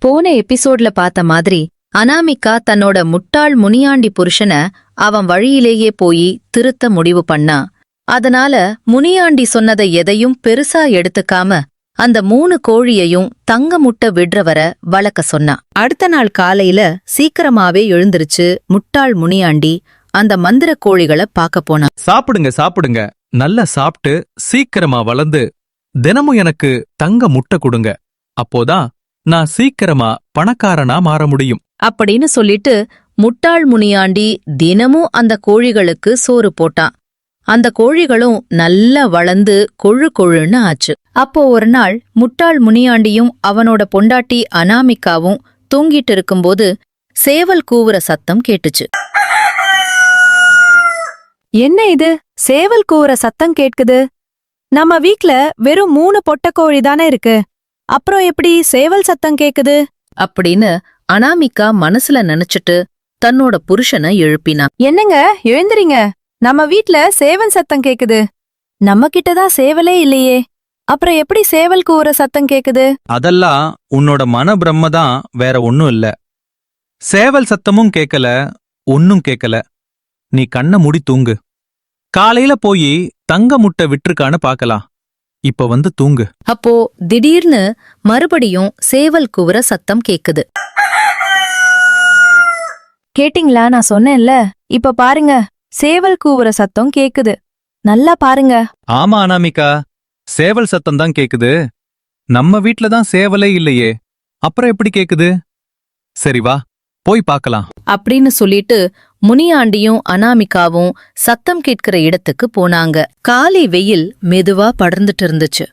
போன எபிசோட்ல பார்த்த மாதிரி அனாமிகா தன்னோட முட்டாள் முனியாண்டி புருஷன அவன் வழியிலேயே போய் திருத்த முடிவு பண்ணா. அதனால முனியாண்டி சொன்னதை எதையும் பெருசா எடுத்துக்காம அந்த 3 கோழியையும் தங்க முட்டை விடுறவர வளர்க்க சொன்னா. அடுத்த நாள் காலையில சீக்கிரமாவே எழுந்திருச்சு முட்டாள் முனியாண்டி அந்த மந்திர கோழிகளை பார்க்க போனா. சாப்பிடுங்க சாப்பிடுங்க, நல்லா சாப்பிட்டு சீக்கிரமா வளர்ந்து தினமும் எனக்கு தங்க முட்டை கொடுங்க. அப்போதான் நான் சீக்கிரமா பணக்காரனா மாற முடியும் அப்படின்னு சொல்லிட்டு முட்டாள் முனியாண்டி தினமும் அந்த கோழிகளுக்கு சோறு போட்டான். அந்த கோழிகளும் நல்லா வளர்ந்து கொழு கொழுன்னு ஆச்சு. அப்போ ஒரு நாள் முட்டாள் முனியாண்டியும் அவனோட பொண்டாட்டி அனாமிகாவும் தூங்கிட்டு இருக்கும்போது சேவல் கூவுற சத்தம் கேட்டுச்சு. என்ன இது, சேவல் கூவுற சத்தம் கேட்குது? நம்ம வீட்ல வெறும் 3 பொட்டக்கோழி தானே இருக்கு, அப்புறம் எப்படி சேவல் சத்தம் கேக்குது அப்படின்னு அனாமிகா மனசுல நினைச்சிட்டு தன்னோட புருஷனை எழுப்பினா. என்னங்க, எழுந்திரீங்க, நம்ம வீட்ல சேவல் சத்தம் கேக்குது. நம்ம கிட்டதான் சேவலே இல்லையே, அப்புறம் எப்படி சேவல் கூவுற சத்தம் கேக்குது? அதெல்லாம் உன்னோட மன பிரம்மதான், வேற ஒன்னும் இல்ல. சேவல் சத்தமும் கேக்கல, ஒன்னும் கேக்கல. நீ கண்ண மூடி தூங்கு. காலையில போய் தங்க முட்டை விட்டுருக்கான்னு பாக்கலாம். இப்ப வந்து தூங்கு. அப்போ திடீர்னு மறுபடியும் சேவல் கூவுற சத்தம் கேக்குது. கேட்டிங்களா, நான் சொன்னேன்ல, இப்ப பாருங்க சேவல் கூவுற சத்தம் கேக்குது. நல்லா பாருங்க. ஆமா அனாமிகா, சேவல் சத்தம் தான் கேக்குது. நம்ம வீட்ல தான் சேவலே இல்லையே, அப்புறம் எப்படி கேக்குது? சரி வா, போய் பார்க்கலாம் அப்படின்னு சொல்லிட்டு முனியாண்டியும் அனாமிகாவும் சத்தம் கேட்கிற இடத்துக்கு போனாங்க. காலை வெயில் மெதுவா படர்ந்துட்டு இருந்துச்சு.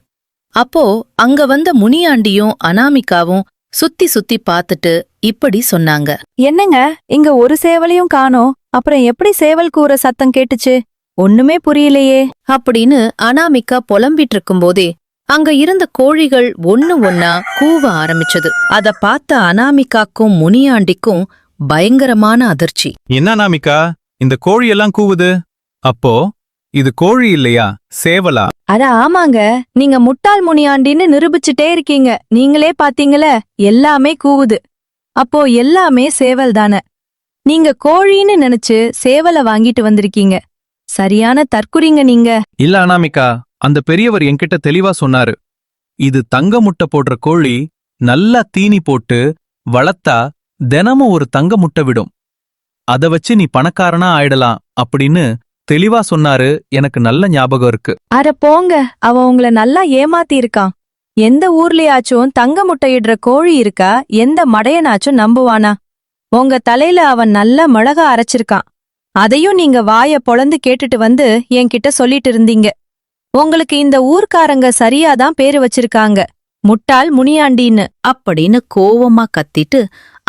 அப்போ அங்க வந்த முனியாண்டியும் அனாமிகாவும் சுத்தி சுத்தி பார்த்துட்டு இப்படி சொன்னாங்க. என்னங்க, இங்க ஒரு சேவலையும் காணோம், அப்புறம் எப்படி சேவல் கூற சத்தம் கேட்டுச்சு? ஒண்ணுமே புரியலையே அப்படின்னு அனாமிகா புலம்பிட்டு இருக்கும்போதே அங்க இருந்த கோழிகள் ஒண்ணு ஒன்னா கூவ ஆரம்பிச்சது. அத பார்த்த அனாமிகாக்கும் முனியாண்டிக்கும் பயங்கரமான அதிர்ச்சி. என்ன அனாமிகா, இந்த கோழி எல்லாம் கூவுது? அப்போ இது கோழி இல்லையா, சேவலா? அட ஆமாங்க, நீங்க முட்டாள் முனியாண்டின்னு நிரூபிச்சுட்டே இருக்கீங்க. நீங்களே பாத்தீங்கள, எல்லாமே கூவுது. அப்போ எல்லாமே சேவல் தானே. நீங்க கோழின்னு நினைச்சு சேவலை வாங்கிட்டு வந்திருக்கீங்க. சரியான தற்குறிங்க நீங்க. இல்ல அனாமிகா, அந்த பெரியவர் என்கிட்ட தெளிவா சொன்னாரு. இது தங்க முட்டை போடுற கோழி, நல்லா தீனி போட்டு வளர்த்தா தினமும் ஒரு தங்க முட்டை விடும். அத வச்சு நீ பணக்காரனா ஆயிடலாம் அப்படின்னு தெளிவா சொன்னாரு. எனக்கு நல்ல ஞாபகம் இருக்கு. அட போங்க, அவன் உங்கள நல்லா ஏமாத்தி இருக்கான். எந்த ஊர்லயாச்சும் தங்க முட்டையிடுற கோழி இருக்கா? எந்த மடையனாச்சும் நம்புவானா? உங்க தலையில அவன் நல்ல மிளகா அரைச்சிருக்கான். அதையும் நீங்க வாய பொளந்து கேட்டுட்டு வந்து என்கிட்ட சொல்லிட்டு இருந்தீங்க. உங்களுக்கு இந்த ஊர்க்காரங்க சரியாதான் பேரு வச்சிருக்காங்க, முட்டாள் முனியாண்டின்னு அப்படின்னு கோவமா கத்திட்டு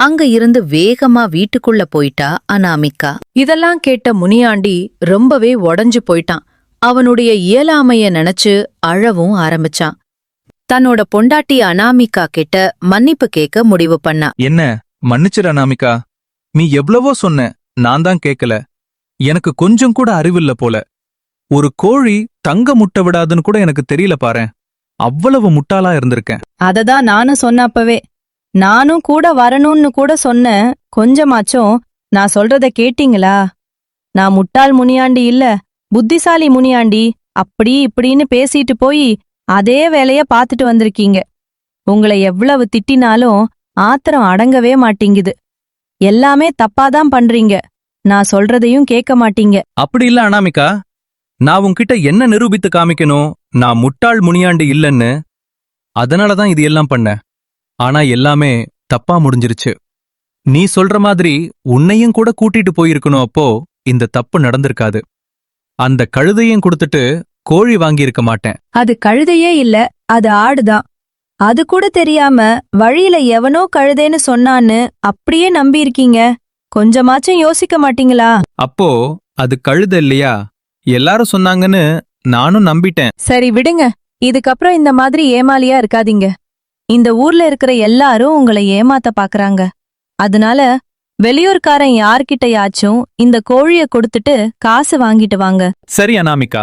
அங்க இருந்து வேகமா வீட்டுக்குள்ள போயிட்டா அனாமிகா. இதெல்லாம் கேட்ட முனியாண்டி ரொம்பவே உடஞ்சு போயிட்டான். அவனுடைய இயலாமைய நினைச்சு அழவும் ஆரம்பிச்சான். தன்னோட பொண்டாட்டி அனாமிகா கிட்ட மன்னிப்பு கேட்க முடிவு பண்ணா. என்ன, மன்னிச்சிரு அனாமிகா. நீ எவ்வளவோ சொன்ன, நான் தான் கேக்கல. எனக்கு கொஞ்சம் கூட அறிவில்ல போல. ஒரு கோழி தங்க முட்டை விடாதுன்னு கூட எனக்கு தெரியல பாரேன். அவ்வளவு முட்டாளா இருந்திருக்கேன். அததான் நானும் சொன்ன அப்பவே. நானும் கூட வரணும்னு கூட சொன்னேன். கொஞ்சமாச்சும் நான் சொல்றத கேட்டீங்களா? நான் முட்டாள் முனியாண்டி இல்ல, புத்திசாலி முனியாண்டி. அப்படி இப்படின்னு பேசிட்டு போய் அதே வேலைய பாத்துட்டு வந்திருக்கீங்க. உங்களை எவ்வளவு திட்டினாலும் ஆத்திரம் அடங்கவே மாட்டேங்குது. எல்லாமே தப்பாதான் பண்றீங்க. நான் சொல்றதையும் கேட்க மாட்டீங்க. அப்படி இல்ல அனாமிகா, நான் உன்கிட்ட என்ன நிரூபித்து காமிக்கணும்? நான் முட்டாள் முனியாண்டி இல்லன்னு. அதனாலதான் இது எல்லாம் பண்ண. ஆனா எல்லாமே தப்பா முடிஞ்சிருச்சு. நீ சொல்ற மாதிரி உன்னையும் கூட கூட்டிட்டு போயிருக்கணும். அப்போ இந்த தப்பு நடந்திருக்காது. அந்த கழுதையும் கொடுத்துட்டு கோழி வாங்கியிருக்க மாட்டேன். அது கழுதையே இல்ல, அது ஆடுதான். அது கூட தெரியாம வழியில எவனோ கழுதைன்னு சொன்னான்னு அப்படியே நம்பியிருக்கீங்க. கொஞ்சமாச்சும் யோசிக்க மாட்டீங்களா? அப்போ அது கழுத இல்லையா? எல்லாரும் சொன்னாங்கன்னு நானும் நம்பிட்டேன். சரி விடுங்க, இதுக்கப்புறம் இந்த மாதிரி ஏமாலியா இருக்காதீங்க. இந்த ஊர்ல இருக்கிற எல்லாரும் உங்களை ஏமாத்த பாக்குறாங்க. அதனால வெளியூர்காரன் யார்கிட்டயாச்சும் இந்த கோழிய கொடுத்துட்டு காசு வாங்கிட்டு வாங்க. சரி அனாமிகா,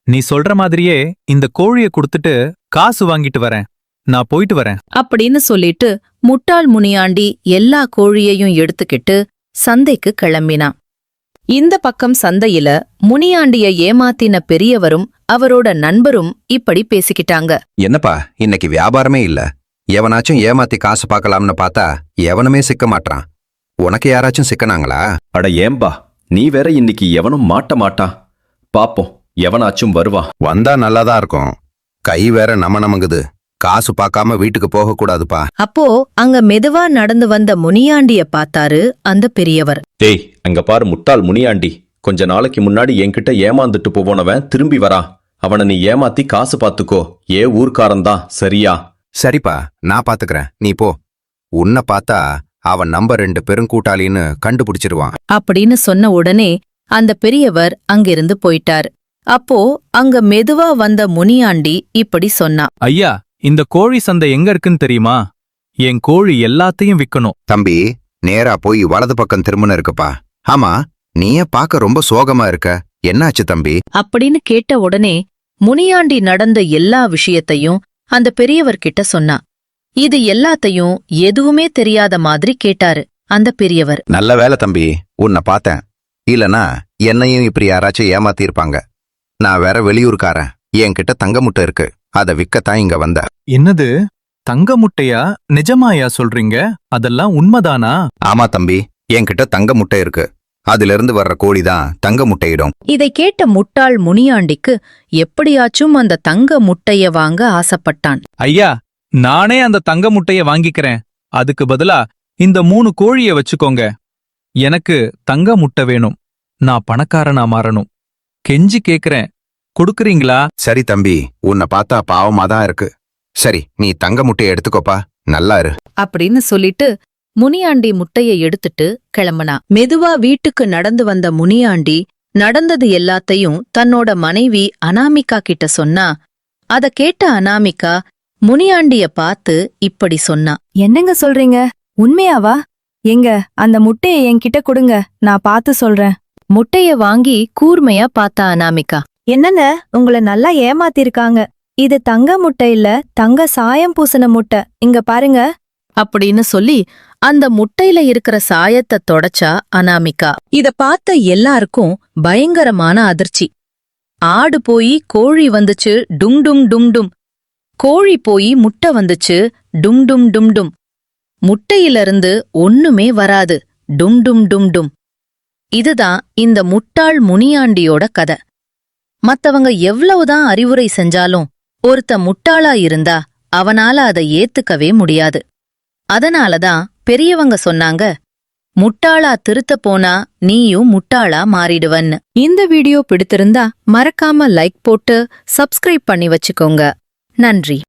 நீ சொல்ற மாதிரியே இந்த கோழிய கொடுத்துட்டு காசு வாங்கிட்டு வரேன். நான் போயிட்டு வரேன். அப்படின்னு சொல்லிட்டு முட்டாள் முனியாண்டி எல்லா கோழியையும் எடுத்துக்கிட்டு சந்தைக்கு கிளம்பினான். இந்த பக்கம் சந்தையில முனியாண்டிய ஏமாத்தின பெரியவரும் அவரோட நண்பரும் இப்படி பேசிக்கிட்டாங்க. என்னப்பா இன்னைக்கு வியாபாரமே இல்ல. எவனாச்சும் ஏமாத்தி காசு பார்க்கலாம்னு பார்த்தா எவனுமே சிக்க மாட்றான். உனக்கு யாராச்சும் சிக்கனாங்களா? அட ஏம்பா, நீ வேற இன்னைக்கு எவனும் மாட்ட மாட்டான். பாப்போம், எவனாச்சும் வருவா. வந்தா நல்லாதான் இருக்கும். கை வேற நமங்குது. காசு பார்க்காம வீட்டுக்கு போக கூடாதுப்பா. அப்போ அங்க மெதுவா நடந்து வந்த முனியாண்டிய பார்த்தாரு அந்த பெரியவர். டேய், அங்க பாரு முட்டாள் முனியாண்டி. கொஞ்ச நாளைக்கு முன்னாடி என்கிட்ட ஏமாந்துட்டு போனவன் திரும்பி வரான். அவனை நீ ஏமாத்தி காசு பாத்துக்கோ. ஊர்க்காரன்தான், சரியா? சரிப்பா, நான் பாத்துக்கறேன், நீ போ. உன்னை பார்த்தா அவன் நம்ப 2 பெருங்கூட்டாளின்னு கண்டுபிடிச்சிருவான். அப்படின்னு சொன்ன உடனே அந்த பெரியவர் அங்கிருந்து போயிட்டார். அப்போ அங்க மெதுவா வந்த முனியாண்டி இப்படி சொன்னான். ஐயா, இந்த கோழி சந்தை எங்க இருக்குன்னு தெரியுமா? என் கோழி எல்லாத்தையும் விக்கணும். தம்பி, நேரா போய் வலது பக்கம் திரும்புன இருக்குப்பா. ஆமா, நீயே பார்க்க ரொம்ப சோகமா இருக்க. என்னாச்சு தம்பி? அப்படின்னு கேட்ட உடனே முனியாண்டி நடந்த எல்லா விஷயத்தையும் அந்த பெரியவர்கிட்ட சொன்னா. இது எல்லாத்தையும் எதுவுமே தெரியாத மாதிரி கேட்டாரு அந்த பெரியவர். நல்ல வேலை தம்பி, உன்னை பார்த்தேன். இல்லனா என்னையும் இப்படி யாராச்சும் ஏமாத்திருப்பாங்க. நான் வேற வெளியூர்காரன். என்கிட்ட தங்க முட்டை இருக்கு. அதை விற்கத்தான் இங்க வந்த. என்னது, தங்க முட்டையா? நிஜமாயா சொல்றீங்க? அதெல்லாம் உண்மைதானா? ஆமா தம்பி, என்கிட்ட தங்க முட்டை இருக்கு. அதிலிருந்து வர்ற கோழிதான் தங்க முட்டையிடும். இதை கேட்ட முட்டாள் முனியாண்டிக்கு எப்படியாச்சும் அந்த தங்க முட்டைய வாங்க ஆசைப்பட்டான். ஐயா, நானே அந்த தங்க முட்டைய வாங்கிக்கிறேன். அதுக்கு பதிலா இந்த 3 கோழிய வச்சுக்கோங்க. எனக்கு தங்க முட்டை வேணும். நான் பணக்காரனா மாறணும். கெஞ்சி கேக்குறேன், கொடுக்கறீங்களா? சரி தம்பி, உன்னை பார்த்தா பாவமா தான் இருக்கு. சரி, நீ தங்க முட்டையை எடுத்துக்கோப்பா, நல்லா இரு. அப்படின்னு சொல்லிட்டு முனியாண்டி முட்டைய எடுத்துட்டு கிளம்புனா. மெதுவா வீட்டுக்கு நடந்து வந்த முனியாண்டி நடந்தது எல்லாத்தையும் தன்னோட மனைவி அனாமிகா கிட்ட சொன்னா. அத கேட்ட அனாமிகா முனியாண்டிய பார்த்து இப்படி சொன்னா. என்னங்க சொல்றீங்க? உண்மையாவா? எங்க அந்த முட்டைய என்கிட்ட கொடுங்க, நான் பார்த்து சொல்றேன். முட்டைய வாங்கி கூர்மையா பார்த்தா அனாமிகா. என்னங்க, உங்களை நல்லா ஏமாத்திருக்காங்க. இது தங்க முட்டை இல்ல, தங்க சாயம் பூசின முட்டை. இங்க பாருங்க. அப்படின்னு சொல்லி அந்த முட்டையில இருக்கிற சாயத்தை தொடச்சா அனாமிகா. இத பார்த்த எல்லாருக்கும் பயங்கரமான அதிர்ச்சி. ஆடு போய் கோழி வந்துச்சு, டும் டும் டும் டும். கோழி போய் முட்டை வந்துச்சு, டும் டும் டும் டும். முட்டையிலிருந்து ஒண்ணுமே வராது, டும் டும் டும் டும். இதுதான் இந்த முட்டாள் முனியாண்டியோட கதை. மத்தவங்க எவ்வளவுதான் அறிவுரை செஞ்சாலும் ஒருத்த முட்டாளா இருந்தா அவனால அதை ஏத்துக்கவே முடியாது. அதனாலதான் பெரியவங்க சொன்னாங்க, முட்டாளா திருத்த போனா நீயும் முட்டாளா மாறிடுவன்னு. இந்த வீடியோ பிடித்திருந்தா மறக்காம லைக் போட்டு சப்ஸ்கிரைப் பண்ணி வச்சுக்கோங்க. நன்றி.